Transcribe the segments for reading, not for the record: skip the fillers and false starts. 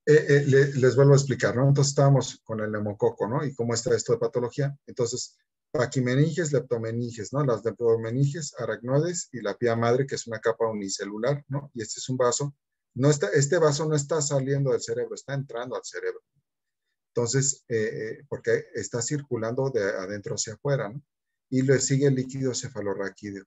Les vuelvo a explicar, ¿no? Entonces estábamos con el neumococo, ¿no? Y cómo está esto de patología. Entonces, paquimeninges, leptomeninges, ¿no? Las leptomeninges, aracnoides y la pía madre, que es una capa unicelular, ¿no? Y este es un vaso. No está, este vaso no está saliendo del cerebro, está entrando al cerebro. Entonces, porque está circulando de adentro hacia afuera, ¿no? Y le sigue el líquido cefalorraquídeo.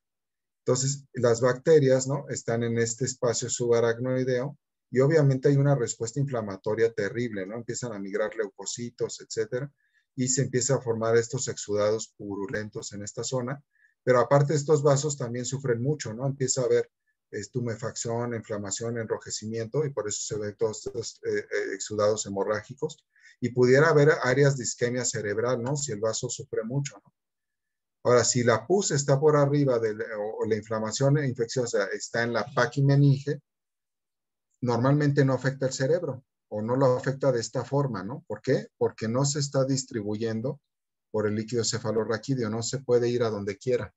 Entonces, las bacterias, ¿no? Están en este espacio subaracnoideo y obviamente hay una respuesta inflamatoria terrible, ¿no? Empiezan a migrar leucocitos, etcétera, y se empieza a formar estos exudados purulentos en esta zona. Pero aparte, estos vasos también sufren mucho, ¿no? Empieza a haber tumefacción, inflamación, enrojecimiento, y por eso se ven todos estos exudados hemorrágicos. Y pudiera haber áreas de isquemia cerebral, ¿no? Si el vaso sufre mucho, ¿no? Ahora, si la pus está por arriba o la inflamación infecciosa está en la paquimeninge, normalmente no afecta el cerebro o no lo afecta de esta forma, ¿no? ¿Por qué? Porque no se está distribuyendo por el líquido cefalorraquídeo, no se puede ir a donde quiera,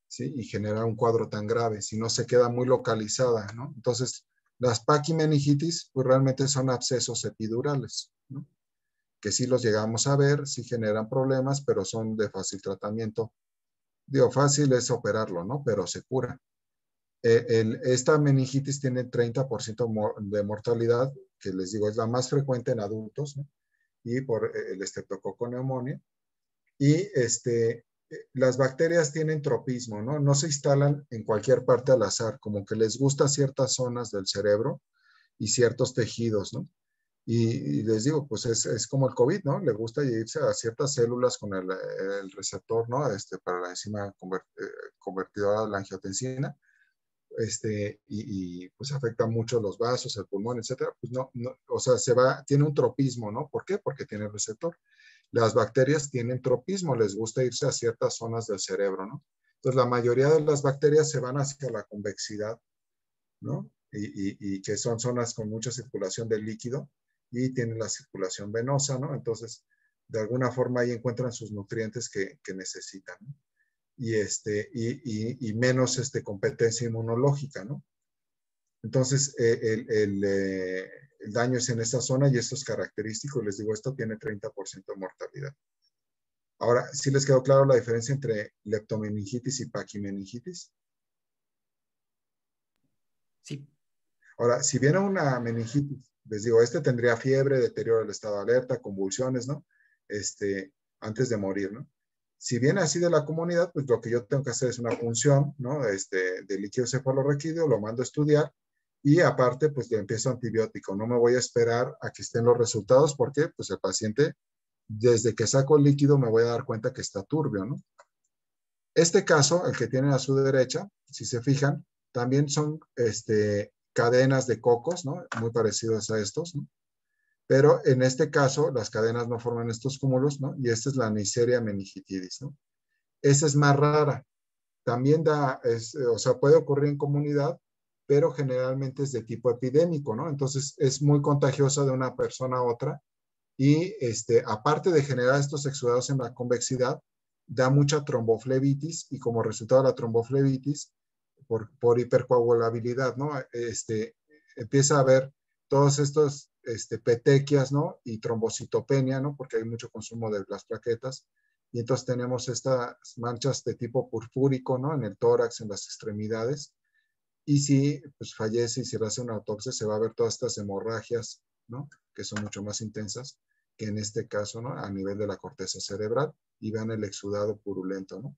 ¿sí? Y generar un cuadro tan grave, si no se queda muy localizada, ¿no? Entonces, las paquimeningitis, pues realmente son abscesos epidurales, ¿no? Que sí los llegamos a ver, sí generan problemas, pero son de fácil tratamiento. Digo, fácil es operarlo, ¿no? Pero se cura. Esta meningitis tiene 30% de mortalidad, que les digo es la más frecuente en adultos, ¿no? Y por el estreptococo pneumoniae. Y las bacterias tienen tropismo, ¿no? No se instalan en cualquier parte al azar, como que les gusta ciertas zonas del cerebro y ciertos tejidos, ¿no? Y les digo, pues es como el COVID, ¿no? Le gusta irse a ciertas células con el receptor, ¿no? Para la enzima convertidora de la angiotensina, pues afecta mucho los vasos, el pulmón, etcétera. Pues no, o sea, tiene un tropismo, ¿no? ¿Por qué? Porque tiene el receptor. Las bacterias tienen tropismo, les gusta irse a ciertas zonas del cerebro, ¿no? Entonces, la mayoría de las bacterias se van hacia la convexidad, ¿no? Y que son zonas con mucha circulación del líquido y tienen la circulación venosa, ¿no? Entonces, de alguna forma ahí encuentran sus nutrientes que necesitan, ¿no? Y menos competencia inmunológica, ¿no? Entonces, el daño es en esa zona y esto es característico. Les digo, esto tiene 30% de mortalidad. Ahora, ¿sí les quedó claro la diferencia entre leptomeningitis y paquimeningitis? Sí. Ahora, si viene una meningitis, les digo, tendría fiebre, deterioro del estado de alerta, convulsiones, ¿no? Antes de morir, ¿no? Si viene así de la comunidad, pues lo que yo tengo que hacer es una punción, ¿no? De líquido cefalorraquídeo, lo mando a estudiar y aparte, pues le empiezo antibiótico. No me voy a esperar a que estén los resultados porque, pues el paciente, desde que saco el líquido, me voy a dar cuenta que está turbio, ¿no? Este caso, el que tienen a su derecha, si se fijan, también son cadenas de cocos, ¿no? Muy parecidos a estos, ¿no? Pero en este caso, las cadenas no forman estos cúmulos, ¿no? Y esta es la Neisseria meningitidis, ¿no? Esa es más rara. También o sea, puede ocurrir en comunidad, pero generalmente es de tipo epidémico, ¿no? Entonces, es muy contagiosa de una persona a otra y aparte de generar estos exudados en la convexidad, da mucha tromboflebitis y como resultado de la tromboflebitis, por hipercoagulabilidad, ¿no? Empieza a haber todos estos petequias, ¿no? Y trombocitopenia, ¿no? Porque hay mucho consumo de las plaquetas. Y entonces tenemos estas manchas de tipo purpúrico, ¿no? En el tórax, en las extremidades. Y si pues, fallece y se le hace una autopsia, se va a ver todas estas hemorragias, ¿no? Que son mucho más intensas que en este caso, ¿no? A nivel de la corteza cerebral y vean el exudado purulento, ¿no?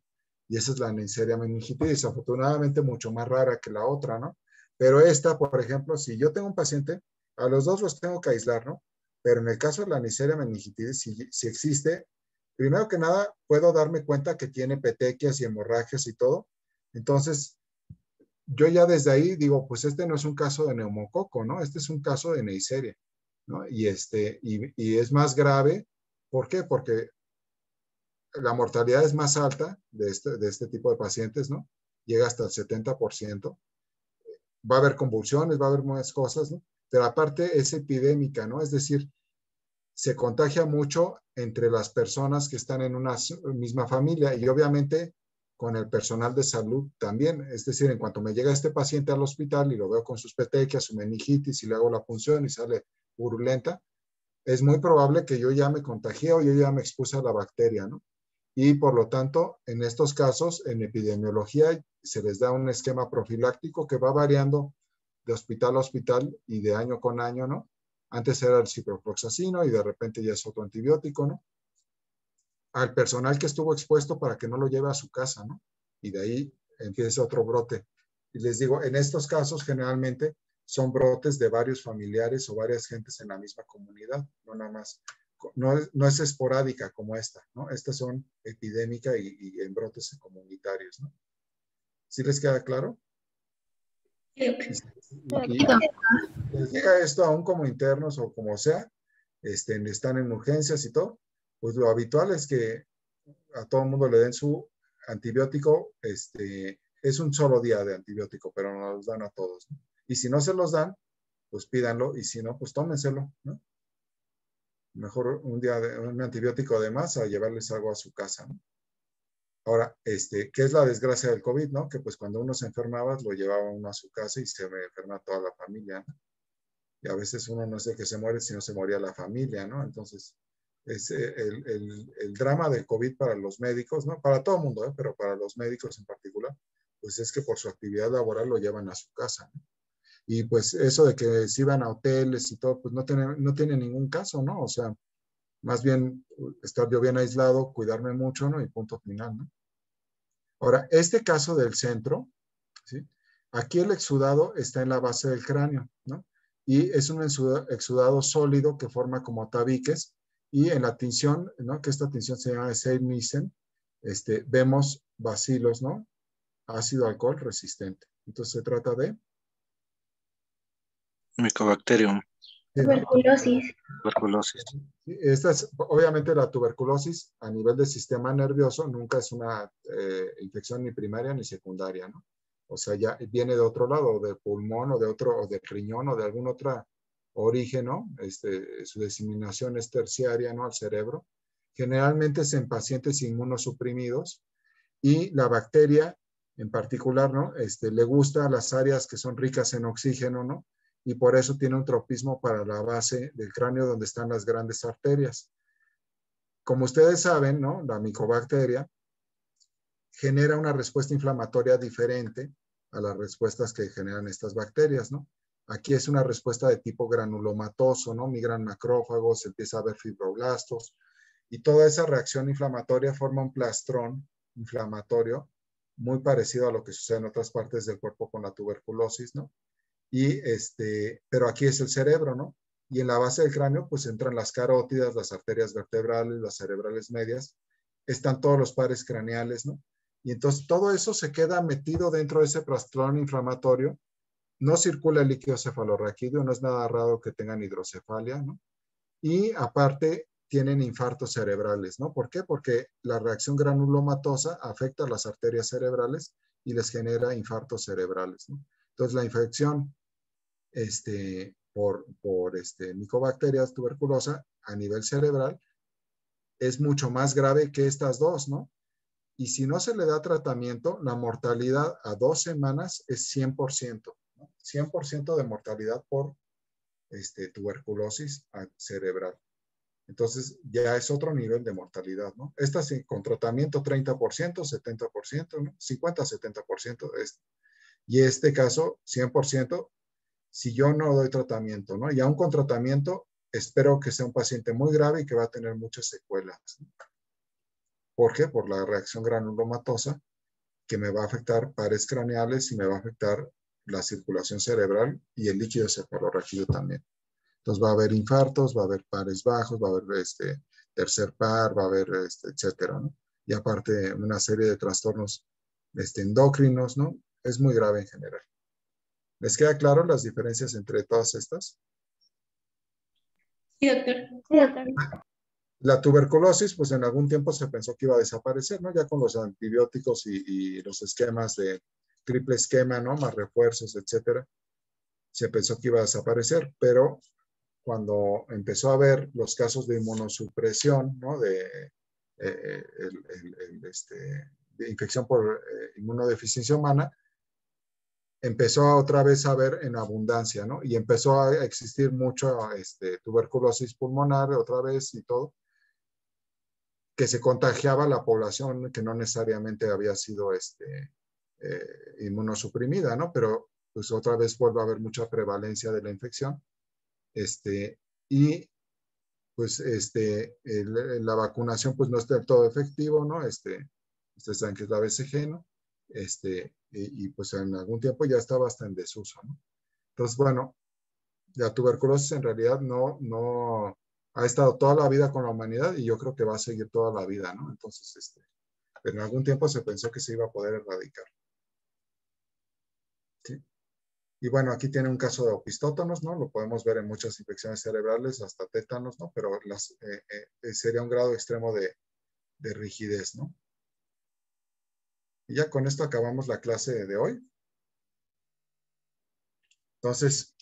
Y esa es la Neisseria meningitidis, afortunadamente mucho más rara que la otra, ¿no? Pero esta, por ejemplo, si yo tengo un paciente, a los dos los tengo que aislar, ¿no? Pero en el caso de la Neisseria meningitidis, si existe, primero que nada, puedo darme cuenta que tiene petequias y hemorragias y todo. Entonces, yo ya desde ahí digo, pues no es un caso de neumococo, ¿no? Este es un caso de Neisseria, ¿no? Y es más grave. ¿Por qué? Porque la mortalidad es más alta de este tipo de pacientes, ¿no? Llega hasta el 70%. Va a haber convulsiones, va a haber muchas cosas, ¿no? Pero aparte es epidémica, ¿no? Es decir, se contagia mucho entre las personas que están en una misma familia y obviamente con el personal de salud también. Es decir, en cuanto me llega este paciente al hospital y lo veo con sus petequias, su meningitis y le hago la punción y sale purulenta, es muy probable que yo ya me contagié o yo ya me expuse a la bacteria, ¿no? Y por lo tanto, en estos casos, en epidemiología, se les da un esquema profiláctico que va variando de hospital a hospital y de año con año, ¿no? Antes era el ciprofloxacino y de repente ya es otro antibiótico, ¿no? Al personal que estuvo expuesto para que no lo lleve a su casa, ¿no? Y de ahí empieza otro brote. Y les digo, en estos casos generalmente son brotes de varios familiares o varias gentes en la misma comunidad, no nada más, no es esporádica como esta, ¿no? Estas son epidémica y en brotes comunitarios, ¿no? ¿Sí les queda claro? Y les llega esto aún como internos o como sea, están en urgencias y todo, pues lo habitual es que a todo el mundo le den su antibiótico, es un solo día de antibiótico, pero no los dan a todos, ¿no? Y si no se los dan, pues pídanlo, y si no, pues tómenselo, ¿no? Mejor un día de un antibiótico de más a llevarles algo a su casa, ¿no? Ahora, ¿qué es la desgracia del COVID, no? Que pues cuando uno se enfermaba, lo llevaba uno a su casa y se enferma toda la familia, ¿no? Y a veces uno no es el que se muere, sino se moría la familia, ¿no? Entonces, es el drama del COVID para los médicos, ¿no? Para todo el mundo, ¿eh? Pero para los médicos en particular, pues es que por su actividad laboral lo llevan a su casa, ¿no? Y pues eso de que se iban a hoteles y todo, pues no tiene ningún caso, ¿no? O sea, más bien estar yo bien aislado, cuidarme mucho, ¿no? Y punto final, ¿no? Ahora, este caso del centro, ¿sí? Aquí el exudado está en la base del cráneo, ¿no? Y es un exudado sólido que forma como tabiques y en la tinción, ¿no? Que esta tinción se llama Seid-Nielsen, vemos bacilos, ¿no? Ácido alcohol resistente. Entonces se trata de Mycobacterium, Tuberculosis. tuberculosis. esta es, obviamente la tuberculosis a nivel del sistema nervioso nunca es una infección ni primaria ni secundaria, ¿no? O sea, ya viene de otro lado, de pulmón o de otro, o de riñón o de algún otro origen, ¿no? Su diseminación es terciaria, ¿no? Al cerebro. Generalmente es en pacientes inmunosuprimidos y la bacteria en particular, ¿no? Le gusta las áreas que son ricas en oxígeno, ¿no? Y por eso tiene un tropismo para la base del cráneo donde están las grandes arterias. Como ustedes saben, ¿no? La micobacteria genera una respuesta inflamatoria diferente a las respuestas que generan estas bacterias, ¿no? Aquí es una respuesta de tipo granulomatoso, ¿no? Migran macrófagos, se empieza a ver fibroblastos y toda esa reacción inflamatoria forma un plastrón inflamatorio muy parecido a lo que sucede en otras partes del cuerpo con la tuberculosis, ¿no? Y pero aquí es el cerebro, ¿no? Y en la base del cráneo, pues entran las carótidas, las arterias vertebrales, las cerebrales medias, están todos los pares craneales, ¿no? Y entonces todo eso se queda metido dentro de ese plastrón inflamatorio. No circula el líquido cefalorraquídeo, no es nada raro que tengan hidrocefalia, ¿no? Y aparte tienen infartos cerebrales, ¿no? ¿Por qué? Porque la reacción granulomatosa afecta a las arterias cerebrales y les genera infartos cerebrales, ¿no? Entonces la infección por micobacterias tuberculosa a nivel cerebral es mucho más grave que estas dos, ¿no? Y si no se le da tratamiento, la mortalidad a 2 semanas es 100%, ¿no? 100% de mortalidad por tuberculosis cerebral. Entonces ya es otro nivel de mortalidad, ¿no? Esta sí, con tratamiento 30%, 70%, ¿no? 50-70%. Y este caso 100% si yo no doy tratamiento, ¿no? Y aún con tratamiento, espero que sea un paciente muy grave y que va a tener muchas secuelas, ¿no? ¿Por qué? Por la reacción granulomatosa que me va a afectar pares craneales y me va a afectar la circulación cerebral y el líquido cefalorraquídeo también. Entonces va a haber infartos, va a haber pares bajos, va a haber tercer par, va a haber etcétera, ¿no? Y aparte una serie de trastornos endocrinos, ¿no? Es muy grave en general. ¿Les queda claro las diferencias entre todas estas? Sí, doctor. Sí, doctor. La tuberculosis, pues en algún tiempo se pensó que iba a desaparecer, ¿no? Ya con los antibióticos y los esquemas de triple esquema, ¿no? Más refuerzos, etcétera. Se pensó que iba a desaparecer, pero cuando empezó a haber los casos de inmunosupresión, ¿no? De infección por inmunodeficiencia humana, empezó otra vez a haber en abundancia, ¿no? Y empezó a existir mucho tuberculosis pulmonar otra vez y todo, que se contagiaba a la población que no necesariamente había sido inmunosuprimida, ¿no? Pero pues otra vez vuelve a haber mucha prevalencia de la infección. Y pues la vacunación pues no es del todo efectivo, ¿no? Ustedes saben que es la BCG, ¿no? Y pues en algún tiempo ya estaba hasta en desuso, ¿no? Entonces, bueno, la tuberculosis en realidad no ha estado toda la vida con la humanidad y yo creo que va a seguir toda la vida, ¿no? Entonces, en algún tiempo se pensó que se iba a poder erradicar. ¿Sí? Y bueno, aquí tiene un caso de opistótonos, ¿no? Lo podemos ver en muchas infecciones cerebrales, hasta tétanos, ¿no? Pero sería un grado extremo de rigidez, ¿no? Y ya con esto acabamos la clase de hoy. Entonces,